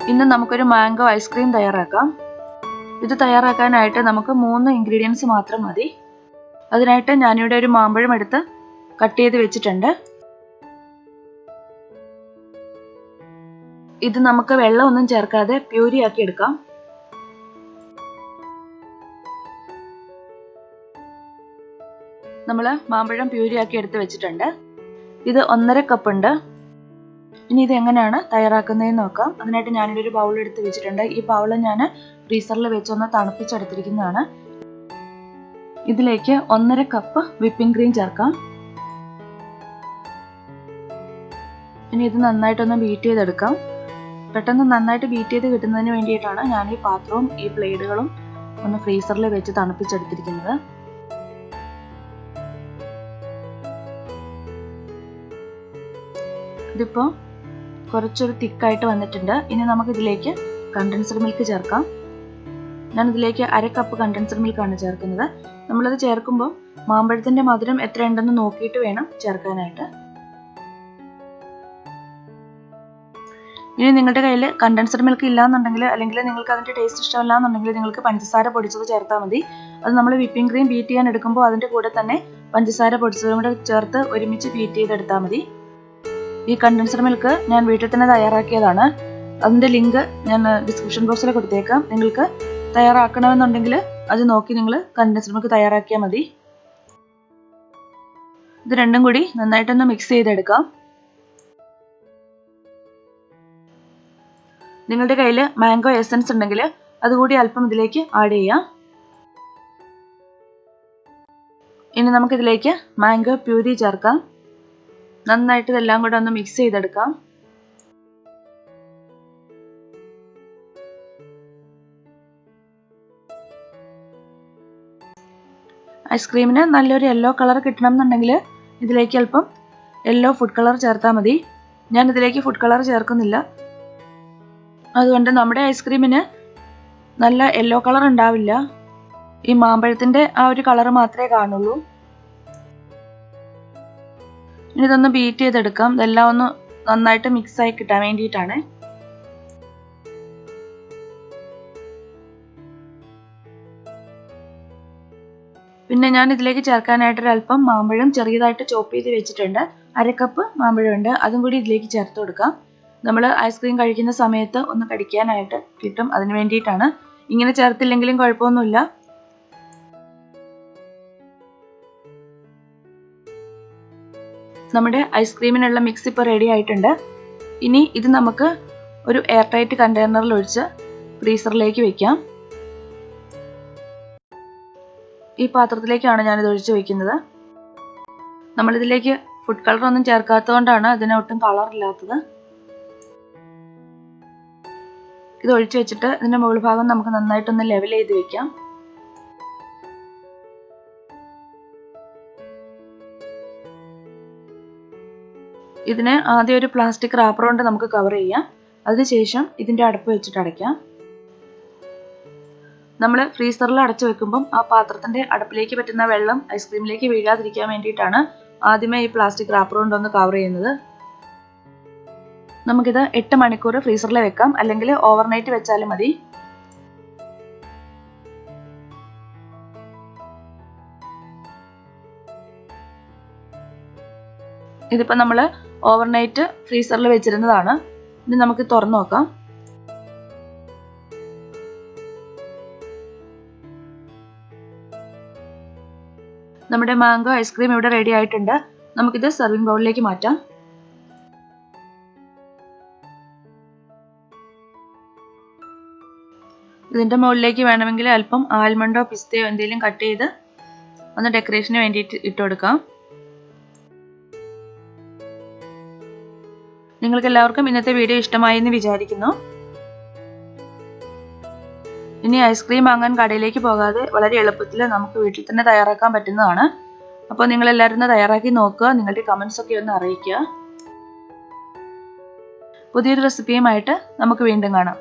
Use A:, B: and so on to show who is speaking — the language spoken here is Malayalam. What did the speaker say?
A: ഇന്ന് നമുക്കൊരു മാംഗോ ഐസ്ക്രീം തയ്യാറാക്കാം. ഇത് തയ്യാറാക്കാനായിട്ട് നമുക്ക് 3 ഇൻഗ്രീഡിയൻസ് മാത്രം മതി. അതിനായിട്ട് ഞാനിവിടെ ഒരു മാമ്പഴം എടുത്ത് കട്ട് ചെയ്ത് വെച്ചിട്ടുണ്ട്. ഇത് നമുക്ക് വെള്ളമൊന്നും ചേർക്കാതെ പ്യൂരി ആക്കി എടുക്കാം. നമ്മൾ മാമ്പഴം പ്യൂരി ആക്കി എടുത്ത് വെച്ചിട്ടുണ്ട്. ഇത് 1.5 കപ്പ് ഉണ്ട്. ഇനി ഇത് എങ്ങനെയാണ് തയ്യാറാക്കുന്നതെന്ന് നോക്കാം. അതിനായിട്ട് ഞാനിവിടെ ഒരു ബൗൾ എടുത്ത് വെച്ചിട്ടുണ്ട്. ഈ ബൗൾ ഞാൻ ഫ്രീസറിൽ വെച്ചൊന്ന് തണുപ്പിച്ചെടുത്തിരിക്കുന്നതാണ്. ഇതിലേക്ക് 1.5 കപ്പ് വിപ്പിംഗ് ക്രീം ചേർക്കാം. ഇനി ഇത് നന്നായിട്ടൊന്ന് ബീറ്റ് ചെയ്തെടുക്കാം. പെട്ടെന്ന് നന്നായിട്ട് ബീറ്റ് ചെയ്ത് കിട്ടുന്നതിന് വേണ്ടിയിട്ടാണ് ഞാൻ ഈ പാത്രവും ഈ ബ്ലേഡുകളും ഒന്ന് ഫ്രീസറിൽ വെച്ച് തണുപ്പിച്ചെടുത്തിരിക്കുന്നത്. ഇതിപ്പോൾ കുറച്ചൊരു തിക്കായിട്ട് വന്നിട്ടുണ്ട്. ഇനി നമുക്ക് ഇതിലേക്ക് കണ്ടൻസ്ഡ് മിൽക്ക് ചേർക്കാം. ഞാൻ ഇതിലേക്ക് 1/2 കപ്പ് കണ്ടൻസ്ഡ് മിൽക്കാണ് ചേർക്കുന്നത്. നമ്മളത് ചേർക്കുമ്പോൾ മാമ്പഴത്തിൻ്റെ മധുരം എത്ര ഉണ്ടെന്ന് നോക്കിയിട്ട് വേണം ചേർക്കാനായിട്ട്. ഇനി നിങ്ങളുടെ കയ്യിൽ കണ്ടൻസ്ഡ് മിൽക്ക് ഇല്ലാന്നുണ്ടെങ്കിൽ, അല്ലെങ്കിൽ നിങ്ങൾക്ക് അതിൻ്റെ ടേസ്റ്റ് ഇഷ്ടമല്ല എന്നുണ്ടെങ്കിൽ നിങ്ങൾക്ക് പഞ്ചസാര പൊടിച്ചത് ചേർത്താൽ മതി. അത് നമ്മൾ വിപ്പിംഗ് ക്രീം ബീറ്റ് ചെയ്യാൻ എടുക്കുമ്പോൾ അതിൻ്റെ കൂടെ തന്നെ പഞ്ചസാര പൊടിച്ചതും കൂടെ ചേർത്ത് ഒരുമിച്ച് ബീറ്റ് ചെയ്തെടുത്താൽ മതി. ഈ കണ്ടൻസ്ഡ് മിൽക്ക് ഞാൻ വീട്ടിൽ തന്നെ തയ്യാറാക്കിയതാണ്. അതിൻ്റെ ലിങ്ക് ഞാൻ ഡിസ്ക്രിപ്ഷൻ ബോക്സിൽ കൊടുത്തേക്കാം. നിങ്ങൾക്ക് തയ്യാറാക്കണമെന്നുണ്ടെങ്കിൽ അത് നോക്കി നിങ്ങൾ കണ്ടൻസ്ഡ് മിൽക്ക് തയ്യാറാക്കിയാൽ മതി. ഇത് രണ്ടും കൂടി നന്നായിട്ടൊന്ന് മിക്സ് ചെയ്തെടുക്കാം. നിങ്ങളുടെ കയ്യിൽ മാംഗോ എസൻസ് ഉണ്ടെങ്കിൽ അതുകൂടി അല്പം ഇതിലേക്ക് ആഡ് ചെയ്യാം. ഇനി നമുക്കിതിലേക്ക് മാംഗോ പ്യൂരി ചേർക്കാം. നന്നായിട്ട് ഇതെല്ലാം കൂടെ ഒന്ന് മിക്സ് ചെയ്തെടുക്കാം. ഐസ്ക്രീമിന് നല്ലൊരു യെല്ലോ കളർ കിട്ടണം എന്നുണ്ടെങ്കിൽ ഇതിലേക്ക് അല്പം യെല്ലോ ഫുഡ് കളർ ചേർത്താൽ മതി. ഞാൻ ഇതിലേക്ക് ഫുഡ് കളർ ചേർക്കുന്നില്ല. അതുകൊണ്ട് നമ്മുടെ ഐസ്ക്രീമിന് നല്ല യെല്ലോ കളർ ഉണ്ടാവില്ല. ഈ മാമ്പഴത്തിൻ്റെ ആ ഒരു കളർ മാത്രമേ കാണുള്ളൂ. ഇനി ഇതൊന്ന് ബീറ്റ് ചെയ്തെടുക്കാം. ഇതെല്ലാം ഒന്ന് നന്നായിട്ട് മിക്സായി കിട്ടാൻ വേണ്ടിയിട്ടാണ്. പിന്നെ ഞാൻ ഇതിലേക്ക് ചേർക്കാനായിട്ട് ഒരല്പം മാമ്പഴം ചെറിയതായിട്ട് ചോപ്പ് ചെയ്ത് വെച്ചിട്ടുണ്ട്. 1/2 കപ്പ് മാമ്പഴം ഉണ്ട്. അതും കൂടി ഇതിലേക്ക് ചേർത്ത് കൊടുക്കാം. നമ്മൾ ഐസ്ക്രീം കഴിക്കുന്ന സമയത്ത് ഒന്ന് കടിക്കാനായിട്ട് കിട്ടും. അതിന് വേണ്ടിയിട്ടാണ്. ഇങ്ങനെ ചേർത്തില്ലെങ്കിലും കുഴപ്പമൊന്നുമില്ല. നമ്മുടെ ഐസ്ക്രീമിനുള്ള മിക്സ് ഇപ്പോൾ റെഡി ആയിട്ടുണ്ട്. ഇനി ഇത് നമുക്ക് ഒരു എയർ ടൈറ്റ് കണ്ടെയ്നറിൽ ഒഴിച്ച് ഫ്രീസറിലേക്ക് വെക്കാം. ഈ പാത്രത്തിലേക്കാണ് ഞാനിത് ഒഴിച്ച് വയ്ക്കുന്നത്. നമ്മളിതിലേക്ക് ഫുഡ് കളർ ഒന്നും ചേർക്കാത്തതുകൊണ്ടാണ് ഇതിന് ഒട്ടും കളറില്ലാത്തത്. ഇത് ഒഴിച്ച് വെച്ചിട്ട് ഇതിൻ്റെ മുകൾ ഭാഗം നമുക്ക് നന്നായിട്ടൊന്ന് ലെവൽ ചെയ്ത് വെക്കാം. ഇതിന് ആദ്യം ഒരു പ്ലാസ്റ്റിക് റാപ്പർ കൊണ്ട് നമുക്ക് കവർ ചെയ്യാം. അതിനുശേഷം ഇതിൻ്റെ അടപ്പ് വെച്ചിട്ട് അടയ്ക്കാം. നമ്മൾ ഫ്രീസറിൽ അടച്ചു വെക്കുമ്പം ആ പാത്രത്തിൻ്റെ അടപ്പിലേക്ക് പറ്റുന്ന വെള്ളം ഐസ്ക്രീമിലേക്ക് വീഴാതിരിക്കാൻ വേണ്ടിയിട്ടാണ് ആദ്യമേ ഈ പ്ലാസ്റ്റിക് റാപ്പർ കൊണ്ടൊന്ന് കവർ ചെയ്യുന്നത്. നമുക്കിത് 8 മണിക്കൂർ ഫ്രീസറിൽ വെക്കാം, അല്ലെങ്കിൽ ഓവർനൈറ്റ് വെച്ചാലും മതി. ഇതിപ്പോൾ നമ്മൾ ഓവർനൈറ്റ് ഫ്രീസറിൽ വെച്ചിരുന്നതാണ്. ഇനി നമുക്ക് തുറന്നു നോക്കാം. നമ്മുടെ മാംഗോ ഐസ്ക്രീം ഇവിടെ റെഡി ആയിട്ടുണ്ട്. നമുക്കിത് സർവിംഗ് ബൗളിലേക്ക് മാറ്റാം. ഇതിൻ്റെ മുകളിലേക്ക് വേണമെങ്കിൽ അല്പം ആൽമണ്ടോ പിസ്തയോ എന്തെങ്കിലും കട്ട് ചെയ്ത് ഒന്ന് ഡെക്കറേഷന് വേണ്ടിയിട്ട് ഇട്ട് കൊടുക്കാം. നിങ്ങൾക്ക് എല്ലാവർക്കും ഇന്നത്തെ വീഡിയോ ഇഷ്ടമായി എന്ന് വിചാരിക്കുന്നു. ഇനി ഐസ്ക്രീം വാങ്ങാൻ കടയിലേക്ക് പോകാതെ വളരെ എളുപ്പത്തിൽ നമുക്ക് വീട്ടിൽ തന്നെ തയ്യാറാക്കാൻ പറ്റുന്നതാണ്. അപ്പോൾ നിങ്ങളെല്ലാവരും ഒന്ന് തയ്യാറാക്കി നോക്കുക. നിങ്ങളുടെ കമൻസ് ഒക്കെ ഒന്ന് അറിയിക്കുക. പുതിയൊരു റെസിപ്പിയുമായിട്ട് നമുക്ക് വീണ്ടും കാണാം.